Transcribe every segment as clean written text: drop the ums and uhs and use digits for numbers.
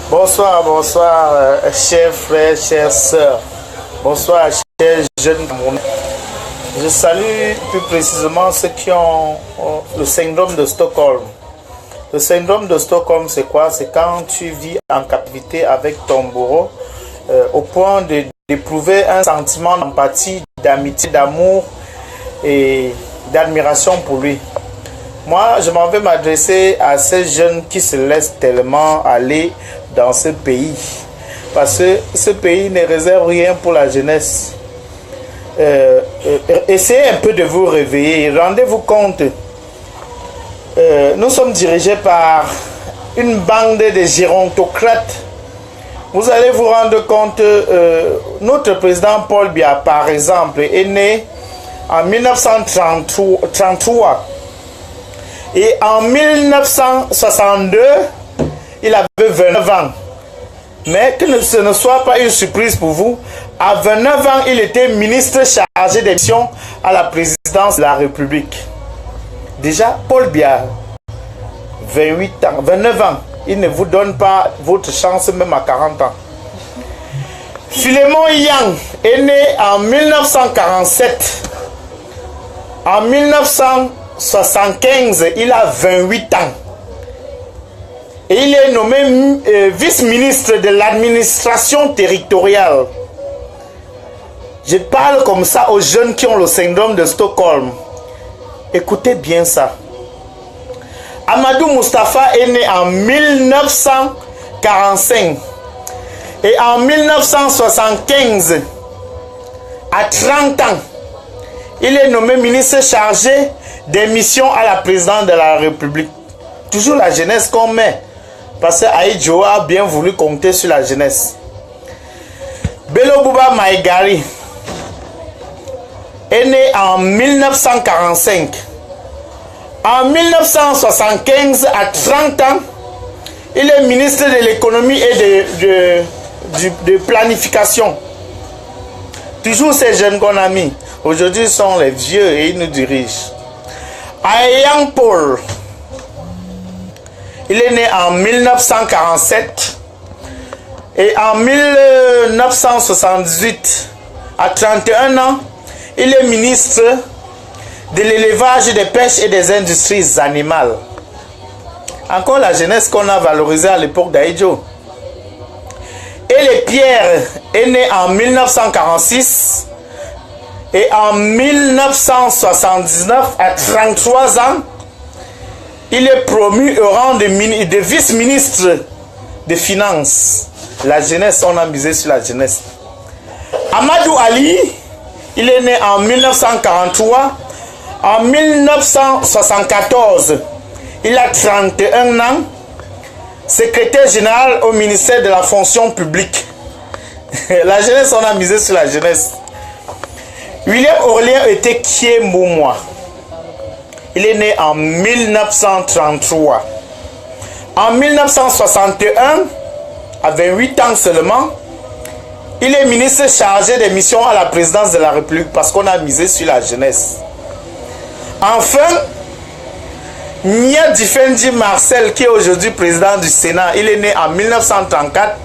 Bonsoir, bonsoir, chers frères, chères sœurs. Bonsoir, chers jeunes Camerounais. Je salue plus précisément ceux qui ont le syndrome de Stockholm. Le syndrome de Stockholm, c'est quoi? C'est quand tu vis en captivité avec ton bourreau au point d'éprouver un sentiment d'empathie, d'amitié, d'amour et d'admiration pour lui. Moi, je m'en vais m'adresser à ces jeunes qui se laissent tellement aller dans ce pays. Parce que ce pays ne réserve rien pour la jeunesse. Essayez un peu de vous réveiller. Rendez-vous compte. Nous sommes dirigés par une bande de gérontocrates. Vous allez vous rendre compte, notre président Paul Biya, par exemple, est né en 1933. Et en 1962, il avait 29 ans. Mais que ce ne soit pas une surprise pour vous, à 29 ans, il était ministre chargé des missions à la présidence de la République. Déjà, Paul Biya, 28 ans, 29 ans, il ne vous donne pas votre chance même à 40 ans. Philémon Yang est né en 1947. En 1975, il a 28 ans. Et il est nommé vice-ministre de l'administration territoriale. Je parle comme ça aux jeunes qui ont le syndrome de Stockholm. Écoutez bien ça. Amadou Moustapha est né en 1945. Et en 1975, à 30 ans, il est nommé ministre chargé des missions à la présidence de la République. Toujours la jeunesse qu'on met. Parce que Aïdjo a bien voulu compter sur la jeunesse. Bello Bouba Maïgari est né en 1945. En 1975, à 30 ans, il est ministre de l'économie et de planification. Toujours ces jeunes qu'on a mis. Aujourd'hui, ils sont les vieux et ils nous dirigent. Ayang Paul, il est né en 1947. Et en 1978, à 31 ans, il est ministre de l'élevage, des pêches et des industries animales. Encore la jeunesse qu'on a valorisée à l'époque d'Aïdjo. Et les Pierre est né en 1946. Et en 1979, à 33 ans, il est promu au rang de vice-ministre des Finances. La jeunesse, on a misé sur la jeunesse. Amadou Ali, il est né en 1943. En 1974, il a 31 ans, secrétaire général au ministère de la fonction publique. La jeunesse, on a misé sur la jeunesse. William Aurélien était Kiemoumoua. Il est né en 1933. En 1961, à 28 ans seulement, il est ministre chargé des missions à la présidence de la République parce qu'on a misé sur la jeunesse. Enfin, Nia Difendi Marcel, qui est aujourd'hui président du Sénat, il est né en 1934.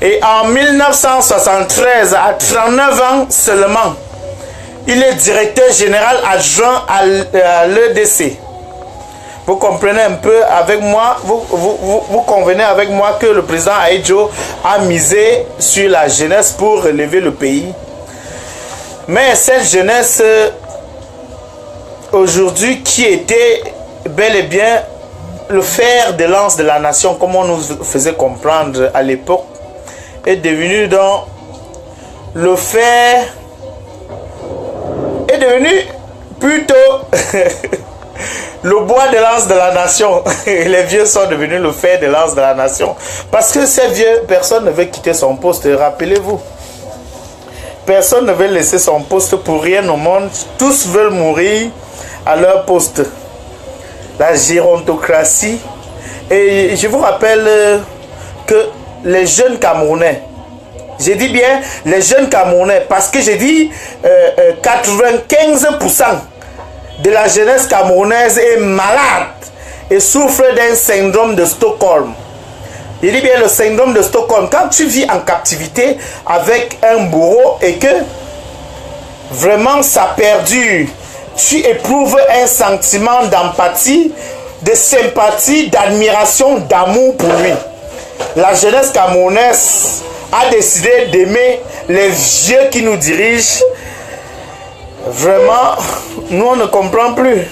Et en 1973, à 39 ans seulement, il est directeur général adjoint à l'EDC. Vous comprenez un peu avec moi, vous convenez avec moi que le président Aïdjo a misé sur la jeunesse pour relever le pays. Mais cette jeunesse, aujourd'hui, qui était bel et bien le fer de lance de la nation, comme on nous faisait comprendre à l'époque, est devenu donc le fer, est devenu plutôt le bois de lance de la nation. Les vieux sont devenus le fer de lance de la nation. Parce que ces vieux, personne ne veut quitter son poste, rappelez-vous. Personne ne veut laisser son poste pour rien au monde. Tous veulent mourir à leur poste. La gérontocratie. Et je vous rappelle que les jeunes Camerounais, j'ai dit bien les jeunes Camerounais, parce que j'ai dit 95% de la jeunesse camerounaise est malade et souffre d'un syndrome de Stockholm. Il dit bien le syndrome de Stockholm. Quand tu vis en captivité avec un bourreau et que vraiment ça perdure, tu éprouves un sentiment d'empathie, de sympathie, d'admiration, d'amour pour lui. La jeunesse camerounaise a décidé d'aimer les vieux qui nous dirigent. Vraiment, nous on ne comprend plus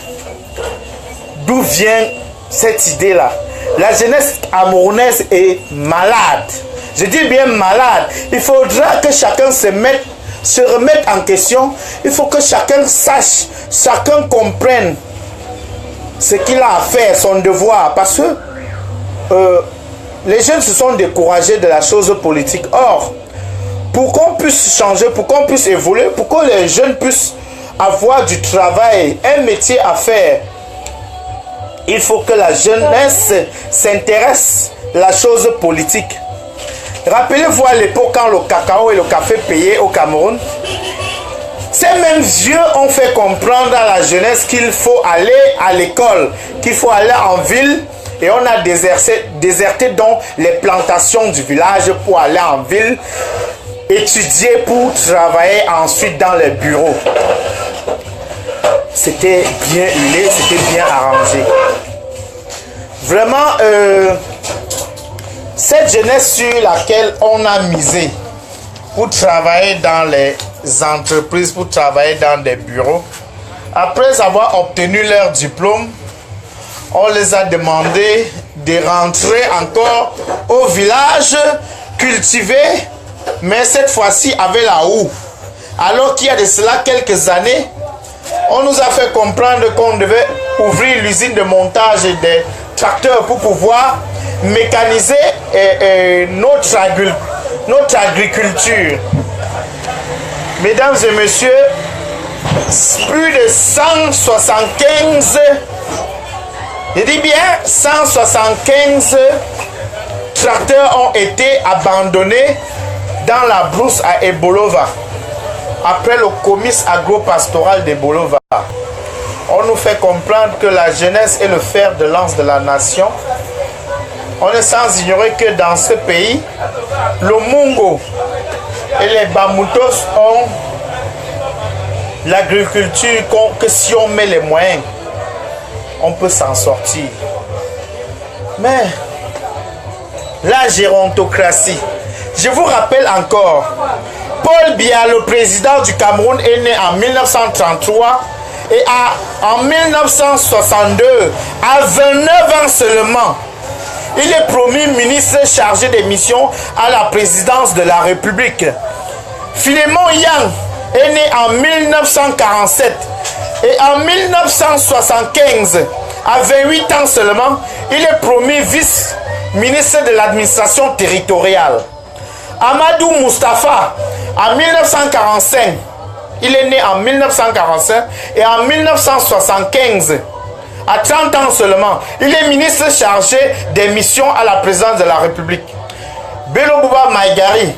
d'où vient cette idée-là. La jeunesse camerounaise est malade. Je dis bien malade. Il faudra que chacun se remette en question. Il faut que chacun sache, chacun comprenne ce qu'il a à faire, son devoir. Parce que les jeunes se sont découragés de la chose politique. Or, pour qu'on puisse changer, pour qu'on puisse évoluer, pour que les jeunes puissent avoir du travail, un métier à faire, il faut que la jeunesse s'intéresse à la chose politique. Rappelez-vous à l'époque quand le cacao et le café payaient au Cameroun, ces mêmes vieux ont fait comprendre à la jeunesse qu'il faut aller à l'école, qu'il faut aller en ville, et on a déserté donc les plantations du village pour aller en ville, étudier pour travailler ensuite dans les bureaux. C'était bien huilé, c'était bien arrangé. Vraiment, cette jeunesse sur laquelle on a misé pour travailler dans les entreprises, pour travailler dans des bureaux, après avoir obtenu leur diplôme, on les a demandé de rentrer encore au village, cultiver, mais cette fois-ci avec la houe. Alors qu'il y a de cela quelques années, on nous a fait comprendre qu'on devait ouvrir l'usine de montage des tracteurs pour pouvoir mécaniser notre agriculture. Mesdames et messieurs, plus de 175, je dis bien 175 tracteurs ont été abandonnés dans la brousse à Ebolova. Après le comice agro-pastoral d'Ebolova, on nous fait comprendre que la jeunesse est le fer de lance de la nation. On est sans ignorer que dans ce pays, le Mungo et les Bamutos ont l'agriculture que si on met les moyens, on peut s'en sortir. Mais la gérontocratie, je vous rappelle encore, Paul Biya, le président du Cameroun, est né en 1933 et en 1962, à 29 ans seulement, il est promu ministre chargé des missions à la présidence de la République. Philémon Yang est né en 1947 et en 1975, à 28 ans seulement, il est promu vice-ministre de l'administration territoriale. Amadou Moustapha, en 1945, il est né en 1945 et en 1975, à 30 ans seulement, il est ministre chargé des missions à la présidence de la République. Bello Bouba Maïgari,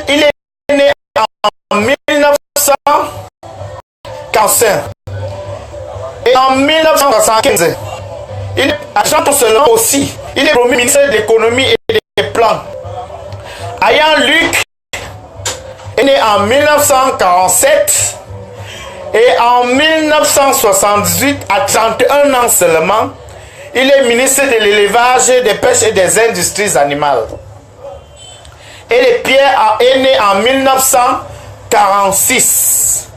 il est né en 1945 et en 1975, il est à 30 ans seulement aussi, il est promu ministre de l'économie et des plans. Ayan Luc est né en 1947 et en 1978, à 31 ans seulement, il est ministre de l'élevage, des pêches et des industries animales. Et les Pierre est né en 1946.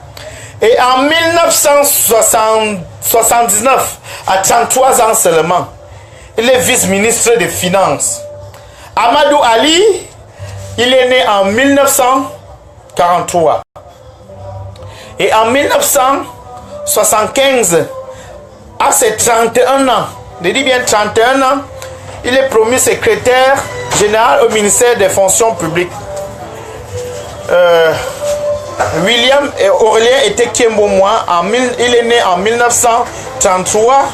Et en 1979, à 33 ans seulement, il est vice-ministre des Finances. Amadou Ali, il est né en 1943. Et en 1975, à ses 31 ans, je dis bien 31 ans, il est promu secrétaire général au ministère des Fonctions publiques. William Aurélien était Kiembo-Moi, il est né en 1933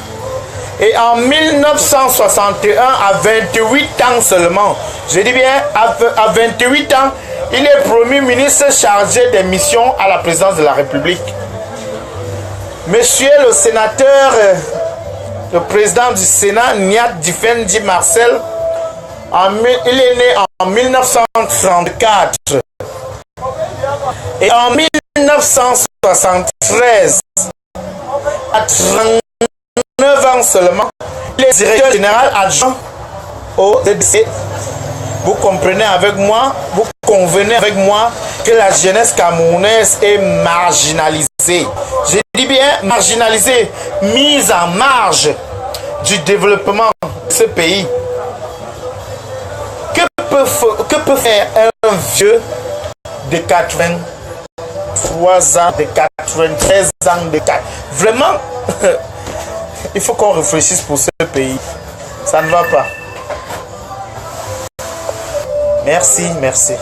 et en 1961, à 28 ans seulement, je dis bien à 28 ans, il est promu ministre chargé des missions à la présidence de la République. Monsieur le sénateur le président du Sénat, Niat Difendi Marcel, il est né en 1934. Et en 1973, à 39 ans seulement, il est directeur général adjoint au ZDC. Vous comprenez avec moi, vous convenez avec moi que la jeunesse camerounaise est marginalisée. Je dis bien marginalisée, mise en marge du développement de ce pays. Que peut faire un vieux de 83 ans, de 93 ans, Vraiment, il faut qu'on réfléchisse pour ce pays. Ça ne va pas. Merci, merci.